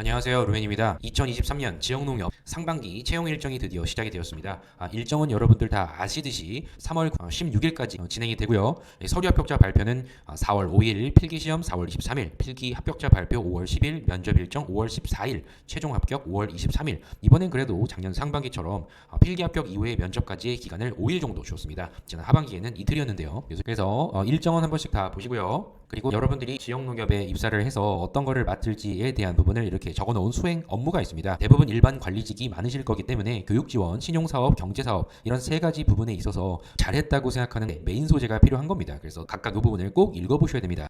안녕하세요, 루멘입니다. 2023년 지역농협 상반기 채용 일정이 드디어 시작이 되었습니다. 일정은 여러분들 다 아시듯이 3월 16일까지 진행이 되고요. 서류 합격자 발표는 4월 5일, 필기시험 4월 23일, 필기 합격자 발표 5월 10일, 면접 일정 5월 14일, 최종 합격 5월 23일. 이번엔 그래도 작년 상반기처럼 필기 합격 이후에 면접까지의 기간을 5일 정도 주었습니다. 지난 하반기에는 이틀이었는데요. 그래서 일정은 한 번씩 다 보시고요. 그리고 여러분들이 지역농협에 입사를 해서 어떤 거를 맡을지에 대한 부분을 이렇게 적어놓은 수행 업무가 있습니다. 대부분 일반 관리직이 많으실 거기 때문에 교육지원, 신용사업, 경제사업 이런 세 가지 부분에 있어서 잘했다고 생각하는 메인 소재가 필요한 겁니다. 그래서 각각 이 부분을 꼭 읽어보셔야 됩니다.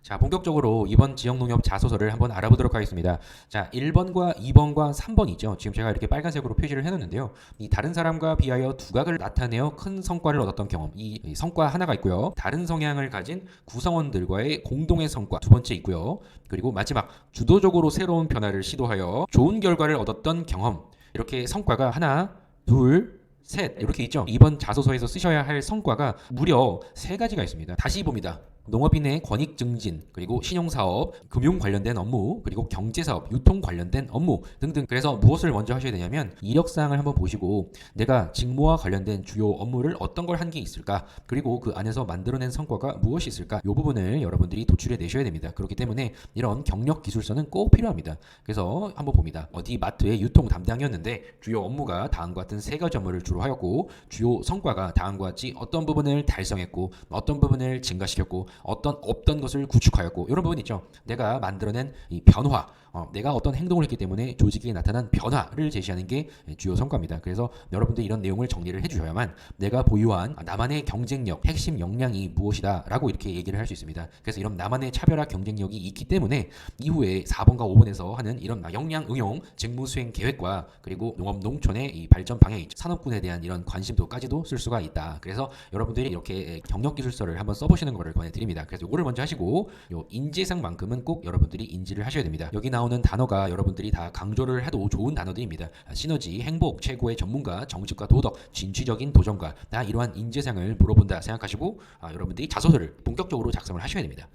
자, 본격적으로 이번 지역농협 자소서를 한번 알아보도록 하겠습니다. 자, 1번과 2번과 3번 있죠. 지금 제가 이렇게 빨간색으로 표시를 해놓는데요. 이 다른 사람과 비하여 두각을 나타내어 큰 성과를 얻었던 경험. 이 성과 하나가 있고요. 다른 성향을 가진 구성원들과의 공동의 성과 두 번째 있고요. 그리고 마지막 주도적으로 새로운 변화를 시도하여 좋은 결과를 얻었던 경험. 이렇게 성과가 하나, 둘, 셋 이렇게 있죠. 이번 자소서에서 쓰셔야 할 성과가 무려 세 가지가 있습니다. 다시 봅니다. 농업인의 권익 증진, 그리고 신용사업, 금융 관련된 업무, 그리고 경제사업, 유통 관련된 업무 등등. 그래서 무엇을 먼저 하셔야 되냐면 이력사항을 한번 보시고 내가 직무와 관련된 주요 업무를 어떤 걸 한 게 있을까, 그리고 그 안에서 만들어낸 성과가 무엇이 있을까, 이 부분을 여러분들이 도출해 내셔야 됩니다. 그렇기 때문에 이런 경력 기술서는 꼭 필요합니다. 그래서 한번 봅니다. 어디 마트의 유통 담당이었는데 주요 업무가 다음과 같은 세 가지 업무를 주로 하였고, 주요 성과가 다음과 같이 어떤 부분을 달성했고, 어떤 부분을 증가시켰고, 어떤 없던 것을 구축하였고, 이런 부분 있죠. 내가 만들어낸 이 변화, 내가 어떤 행동을 했기 때문에 조직에 나타난 변화를 제시하는 게 주요 성과입니다. 그래서 여러분들 이런 내용을 정리를 해주셔야만 내가 보유한 나만의 경쟁력, 핵심 역량이 무엇이다라고 이렇게 얘기를 할 수 있습니다. 그래서 이런 나만의 차별화 경쟁력이 있기 때문에 이후에 4번과 5번에서 하는 이런 역량 응용, 직무 수행 계획과 그리고 농업 농촌의 이 발전 방향, 산업군에 대한 이런 관심도까지도 쓸 수가 있다. 그래서 여러분들이 이렇게 경력 기술서를 한번 써보시는 것을 권해드립니다. 그래서 이거를 먼저 하시고 요 인재상만큼은 꼭 여러분들이 인지를 하셔야 됩니다. 여기 나오는 단어가 여러분들이 다 강조를 해도 좋은 단어들입니다. 시너지, 행복, 최고의 전문가, 정직과 도덕, 진취적인 도전가, 다 이러한 인재상을 물어본다 생각하시고 여러분들이 자소서를 본격적으로 작성을 하셔야 됩니다.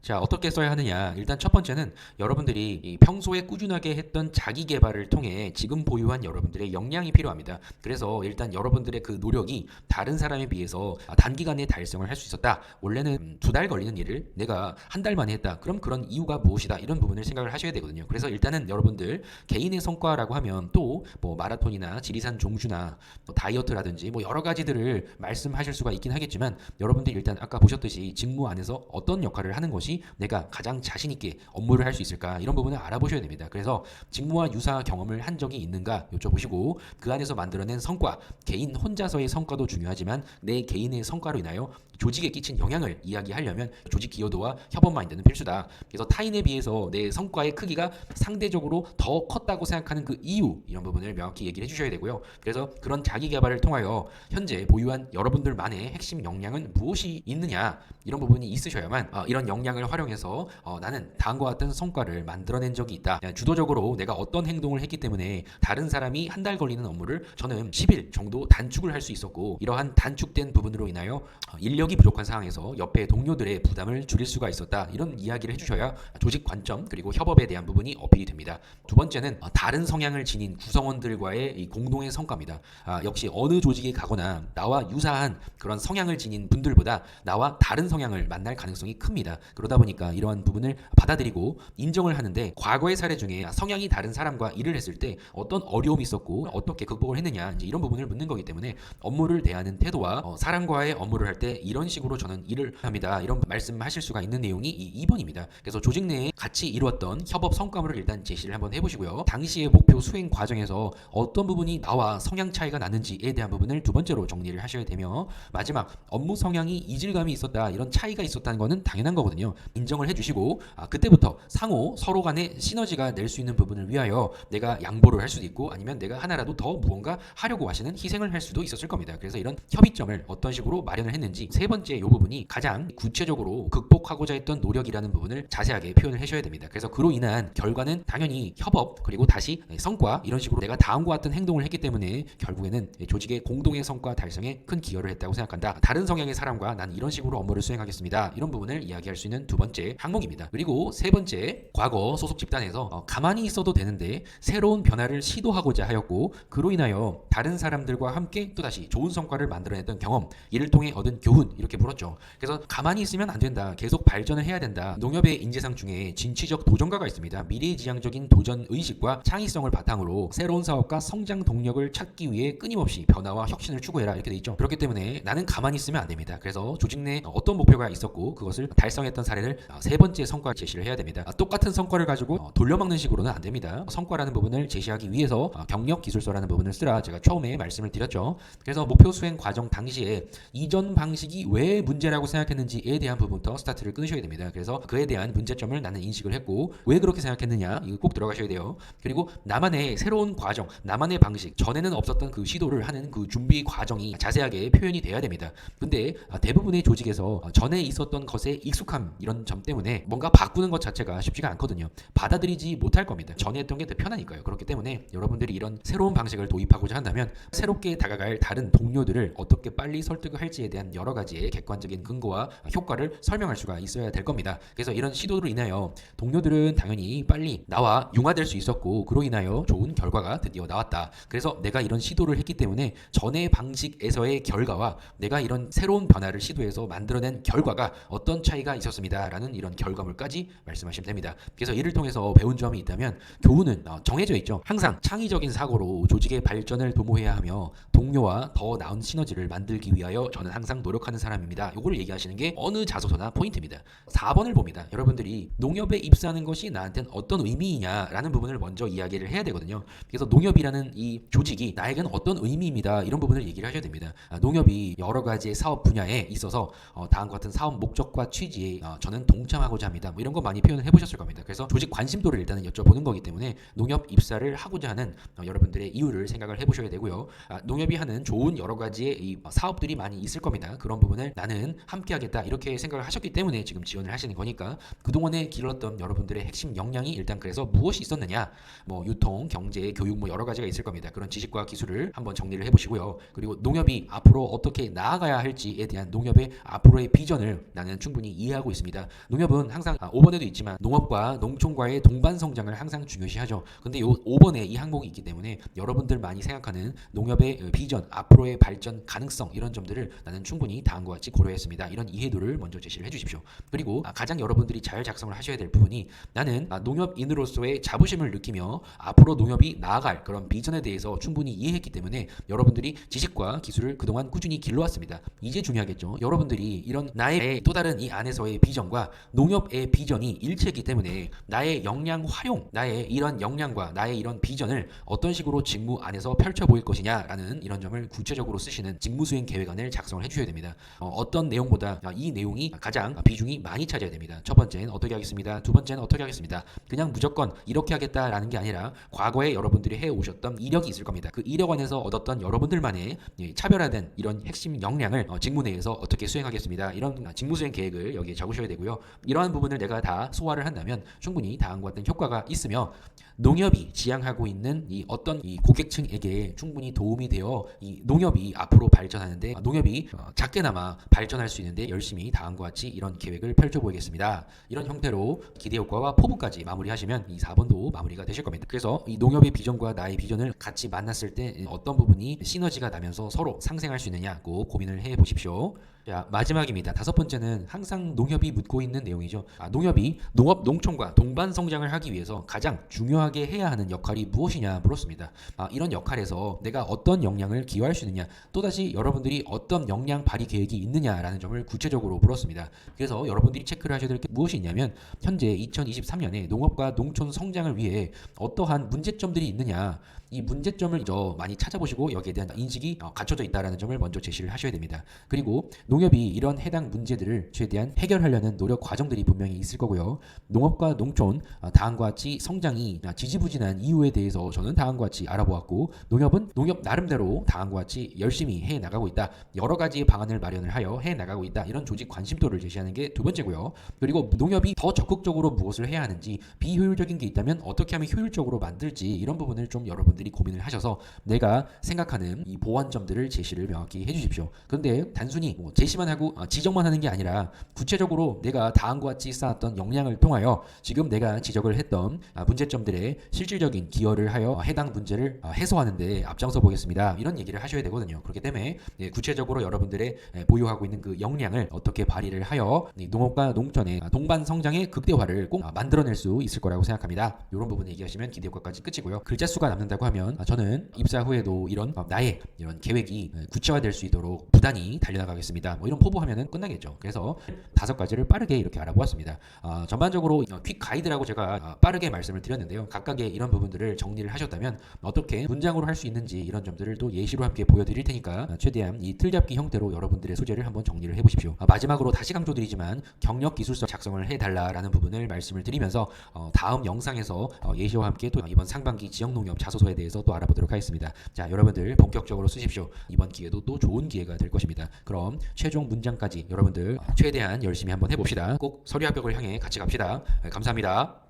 자, 어떻게 써야 하느냐. 일단 첫 번째는 여러분들이 평소에 꾸준하게 했던 자기 개발을 통해 지금 보유한 여러분들의 역량이 필요합니다. 그래서 일단 여러분들의 그 노력이 다른 사람에 비해서 단기간에 달성을 할 수 있었다. 원래는 2달 걸리는 일을 내가 한 달 만에 했다. 그럼 그런 이유가 무엇이다. 이런 부분을 생각을 하셔야 되거든요. 그래서 일단은 여러분들 개인의 성과라고 하면 또 뭐 마라톤이나 지리산 종주나 뭐 다이어트라든지 뭐 여러 가지들을 말씀하실 수가 있긴 하겠지만, 여러분들이 일단 아까 보셨듯이 직무 안에서 어떤 역할을 하는 것이 내가 가장 자신 있게 업무를 할 수 있을까, 이런 부분을 알아보셔야 됩니다. 그래서 직무와 유사 경험을 한 적이 있는가 여쭤보시고, 그 안에서 만들어낸 성과, 개인 혼자서의 성과도 중요하지만 내 개인의 성과로 인하여 조직에 끼친 영향을 이야기하려면 조직 기여도와 협업 마인드는 필수다. 그래서 타인에 비해서 내 성과의 크기가 상대적으로 더 컸다고 생각하는 그 이유, 이런 부분을 명확히 얘기를 해주셔야 되고요. 그래서 그런 자기 개발을 통하여 현재 보유한 여러분들만의 핵심 역량은 무엇이 있느냐, 이런 부분이 있으셔야만 이런 역량을 활용해서 나는 다음과 같은 성과를 만들어낸 적이 있다. 주도적으로 내가 어떤 행동을 했기 때문에 다른 사람이 한 달 걸리는 업무를 저는 10일 정도 단축을 할 수 있었고, 이러한 단축된 부분으로 인하여 인력이 부족한 상황에서 옆에 동료들의 부담을 줄일 수가 있었다. 이런 이야기를 해주셔야 조직 관점 그리고 협업에 대한 부분이 어필이 됩니다. 두 번째는 다른 성향을 지닌 구성원들과의 이 공동의 성과입니다. 역시 어느 조직에 가거나 나와 유사한 그런 성향을 지닌 분들보다 나와 다른 성향을 만날 가능성이 큽니다. 그러다 보니까 이러한 부분을 받아들이고 인정을 하는데, 과거의 사례 중에 성향이 다른 사람과 일을 했을 때 어떤 어려움이 있었고 어떻게 극복을 했느냐, 이제 이런 부분을 묻는 거기 때문에 업무를 대하는 태도와 사람과의 업무를 할 때 이런 식으로 저는 일을 합니다, 이런 말씀하실 수가 있는 내용이 이 2번입니다. 그래서 조직 내에 같이 이루었던 협업 성과물을 일단 제시를 한번 해보시고요. 당시의 목표 수행 과정에서 어떤 부분이 나와 성향 차이가 나는지에 대한 부분을 두 번째로 정리를 하셔야 되며, 마지막 업무 성향이 이질감이 있었다, 이런 차이가 있었다는 거는 당연한 거거든요. 인정을 해주시고 그때부터 상호 서로 간의 시너지가 낼 수 있는 부분을 위하여 내가 양보를 할 수도 있고 아니면 내가 하나라도 더 무언가 하려고 하시는 희생을 할 수도 있었을 겁니다. 그래서 이런 협의점을 어떤 식으로 마련을 했는지 세 번째 이 부분이 가장 구체적으로 극복하고자 했던 노력이라는 부분을 자세하게 표현을 하셔야 됩니다. 그래서 그로 인한 결과는 당연히 협업 그리고 다시 성과 이런 식으로 내가 다음과 같은 행동을 했기 때문에 결국에는 조직의 공동의 성과 달성에 큰 기여를 했다고 생각한다. 다른 성향의 사람과 난 이런 식으로 업무를 수행하겠습니다. 이런 부분을 이야기할 수 있는 두 번째 항목입니다. 그리고 세 번째, 과거 소속 집단에서 가만히 있어도 되는데 새로운 변화를 시도하고자 하였고 그로 인하여 다른 사람들과 함께 또다시 좋은 성과를 만들어냈던 경험, 이를 통해 얻은 교훈 이렇게 물었죠. 그래서 가만히 있으면 안 된다. 계속 발전을 해야 된다. 농협의 인재상 중에 진취적 도전가가 있습니다. 미래지향적인 도전 의식과 창의성을 바탕으로 새로운 사업과 성장 동력을 찾기 위해 끊임없이 변화와 혁신을 추구해라 이렇게 돼 있죠. 그렇기 때문에 나는 가만히 있으면 안 됩니다. 그래서 조직 내 어떤 목표가 있었고 그것을 달성했던 사례를 세 번째 성과 제시를 해야 됩니다. 똑같은 성과를 가지고 돌려막는 식으로는 안 됩니다. 성과라는 부분을 제시하기 위해서 경력 기술서라는 부분을 쓰라 제가 처음에 말씀을 드렸죠. 그래서 목표 수행 과정 당시에 이전 방식이 왜 문제라고 생각했는지에 대한 부분부터 스타트를 끊으셔야 됩니다. 그래서 그에 대한 문제점을 나는 인식을 했고 왜 그렇게 생각했느냐 이거 꼭 들어가셔야 돼요. 그리고 나만의 새로운 과정, 나만의 방식, 전에는 없었던 그 시도를 하는 그 준비 과정이 자세하게 표현이 돼야 됩니다. 근데 대부분의 조직에서 전에 있었던 것에 익숙함 이런 점 때문에 뭔가 바꾸는 것 자체가 쉽지가 않거든요. 받아들이지 못할 겁니다. 전에 했던 게 더 편하니까요. 그렇기 때문에 여러분들이 이런 새로운 방식을 도입하고자 한다면 새롭게 다가갈 다른 동료들을 어떻게 빨리 설득을 할지에 대한 여러 가지의 객관적인 근거와 효과를 설명할 수가 있어야 될 겁니다. 그래서 이런 시도로 인하여 동료들은 당연히 빨리 나와 융화될 수 있었고 그로 인하여 좋은 결과가 드디어 나왔다. 그래서 내가 이런 시도를 했기 때문에 전의 방식에서의 결과와 내가 이런 새로운 변화를 시도해서 만들어낸 결과가 어떤 차이가 있었습니다. 라는 이런 결과물까지 말씀하시면 됩니다. 그래서 이를 통해서 배운 점이 있다면 교훈은 정해져 있죠. 항상 창의적인 사고로 조직의 발전을 도모해야 하며 동료와 더 나은 시너지를 만들기 위하여 저는 항상 노력하는 사람입니다. 이걸 얘기하시는 게 어느 자소서나 포인트입니다. 4번을 봅니다. 여러분들이 농협에 입사하는 것이 나한테는 어떤 의미이냐라는 부분을 먼저 이야기를 해야 되거든요. 그래서 농협이라는 이 조직이 나에게는 어떤 의미입니다. 이런 부분을 얘기를 하셔야 됩니다. 농협이 여러 가지의 사업 분야에 있어서 다음과 같은 사업 목적과 취지에 저는 동참하고자 합니다. 뭐 이런 거 많이 표현을 해보셨을 겁니다. 그래서 조직 관심도를 일단은 여쭤보는 거기 때문에 농협 입사를 하고자 하는 여러분들의 이유를 생각을 해보셔야 되고요. 농협이 하는 좋은 여러 가지의 이 사업들이 많이 있을 겁니다. 그런 부분을 나는 함께하겠다 이렇게 생각을 하셨기 때문에 지금 지원을 하시는 거니까 그동안에 길렀던 여러분들의 핵심 역량이 일단 그래서 무엇이 있었느냐 뭐 유통, 경제, 교육 뭐 여러 가지가 있을 겁니다. 그런 지식과 기술을 한번 정리를 해보시고요. 그리고 농협이 앞으로 어떻게 나아가야 할지에 대한 농협의 앞으로의 비전을 나는 충분히 이해하고 있습니다. 농협은 항상 5번에도 있지만 농업과 농촌과의 동반 성장을 항상 중요시하죠. 근데 요 5번에 이 항목이 있기 때문에 여러분들 많이 생각하는 농협의 비전, 앞으로의 발전 가능성 이런 점들을 나는 충분히 다음과 같이 고려했습니다. 이런 이해도를 먼저 제시를 해주십시오. 그리고 가장 여러분들이 잘 작성을 하셔야 될 부분이 나는 농협인으로서의 자부심을 느끼며 앞으로 농협이 나아갈 그런 비전에 대해서 충분히 이해했기 때문에 여러분들이 지식과 기술을 그동안 꾸준히 길러왔습니다. 이제 중요하겠죠. 여러분들이 이런 나의 또 다른 이 안에서의 비전과 농협의 비전이 일치했기 때문에 나의 역량 활용, 나의 이런 역량과 나의 이런 비전을 어떤 식으로 직무 안에서 펼쳐 보일 것이냐라는 이런 점을 구체적으로 쓰시는 직무수행 계획안을 작성을 해주셔야 됩니다. 어떤 내용보다 이 내용이 가장 비중이 많이 차져야 됩니다. 첫 번째는 어떻게 하겠습니다. 두 번째는 어떻게 하겠습니다. 그냥 무조건 이렇게 하겠다라는 게 아니라 과거에 여러분들이 해오셨던 이력이 있을 겁니다. 그 이력 안에서 얻었던 여러분들만의 차별화된 이런 핵심 역량을 직무 내에서 어떻게 수행하겠습니다. 이런 직무수행 계획을 여기에 적으셔야 되고요. 이러한 부분을 내가 다 소화를 한다면 충분히 다음과 같은 효과가 있으며 농협이 지향하고 있는 이 어떤 이 고객층에게 충분히 도움이 되어 이 농협이 앞으로 발전하는데 농협이 작게나마 발전할 수 있는데 열심히 다음과 같이 이런 계획을 펼쳐보겠습니다. 이런 형태로 기대 효과와 포부까지 마무리하시면 이 4번도 마무리가 되실 겁니다. 그래서 이 농협의 비전과 나의 비전을 같이 만났을 때 어떤 부분이 시너지가 나면서 서로 상생할 수 있느냐 꼭 고민을 해보십시오. 자, 마지막입니다. 다섯 번째는 항상 농협이 묻고 있는 내용이죠. 농협이 농업, 농촌과 동반 성장을 하기 위해서 가장 중요하게 해야 하는 역할이 무엇이냐 물었습니다. 이런 역할에서 내가 어떤 역량을 기여할 수 있느냐, 또다시 여러분들이 어떤 역량 발휘 계획이 있느냐라는 점을 구체적으로 물었습니다. 그래서 여러분들이 체크를 하셔야 될 게 무엇이 있냐면 현재 2023년에 농업과 농촌 성장을 위해 어떠한 문제점들이 있느냐, 이 문제점을 많이 찾아보시고 여기에 대한 인식이 갖춰져 있다는 점을 먼저 제시를 하셔야 됩니다. 그리고 농협이 이런 해당 문제들을 최대한 해결하려는 노력 과정들이 분명히 있을 거고요. 농업과 농촌 다음과 같이 성장이 지지부진한 이유에 대해서 저는 다음과 같이 알아보았고, 농협은 농협 나름대로 다음과 같이 열심히 해 나가고 있다. 여러 가지의 방안을 마련을 하여 해 나가고 있다. 이런 조직 관심도를 제시하는 게 두 번째고요. 그리고 농협이 더 적극적으로 무엇을 해야 하는지, 비효율적인 게 있다면 어떻게 하면 효율적으로 만들지, 이런 부분을 좀 여러분들이 고민을 하셔서 내가 생각하는 이 보완점들을 제시를 명확히 해주십시오. 그런데 단순히 제시만 하고 지적만 하는 게 아니라 구체적으로 내가 다음과 같이 쌓았던 역량을 통하여 지금 내가 지적을 했던 문제점들의 실질적인 기여를 하여 해당 문제를 해소하는 데 앞장서 보겠습니다. 이런 얘기를 하셔야 되거든요. 그렇기 때문에 구체적으로 여러분들의 보유하고 있는 그 역량을 어떻게 발휘를 하여 농업과 농촌의 동반 성장의 극대화를 꼭 만들어낼 수 있을 거라고 생각합니다. 이런 부분 얘기하시면 기대 효과까지 끝이고요. 글자 수가 남는다고 하면 저는 입사 후에도 이런 나의 이런 계획이 구체화될 수 있도록 부단히 달려나가겠습니다. 이런 포부하면은 끝나겠죠. 그래서 5가지를 빠르게 이렇게 알아보았습니다. 전반적으로 퀵 가이드라고 제가 빠르게 말씀을 드렸는데요. 각각의 이런 부분들을 정리를 하셨다면 어떻게 문장으로 할 수 있는지 이런 점들을 또 예시로 함께 보여드릴 테니까 최대한 이 틀잡기 형태로 여러분들의 소재를 한번 정리를 해보십시오. 마지막으로 다시 강조드리지만 경력 기술서 작성을 해달라라는 부분을 말씀을 드리면서 다음 영상에서 예시와 함께 또 이번 상반기 지역농협 자소서에 대해서 또 알아보도록 하겠습니다. 자, 여러분들 본격적으로 쓰십시오. 이번 기회도 또 좋은 기회가 될 것입니다. 그럼 최종 문장까지 여러분들 최대한 열심히 한번 해봅시다. 꼭 서류 합격을 향해 같이 갑시다. 감사합니다.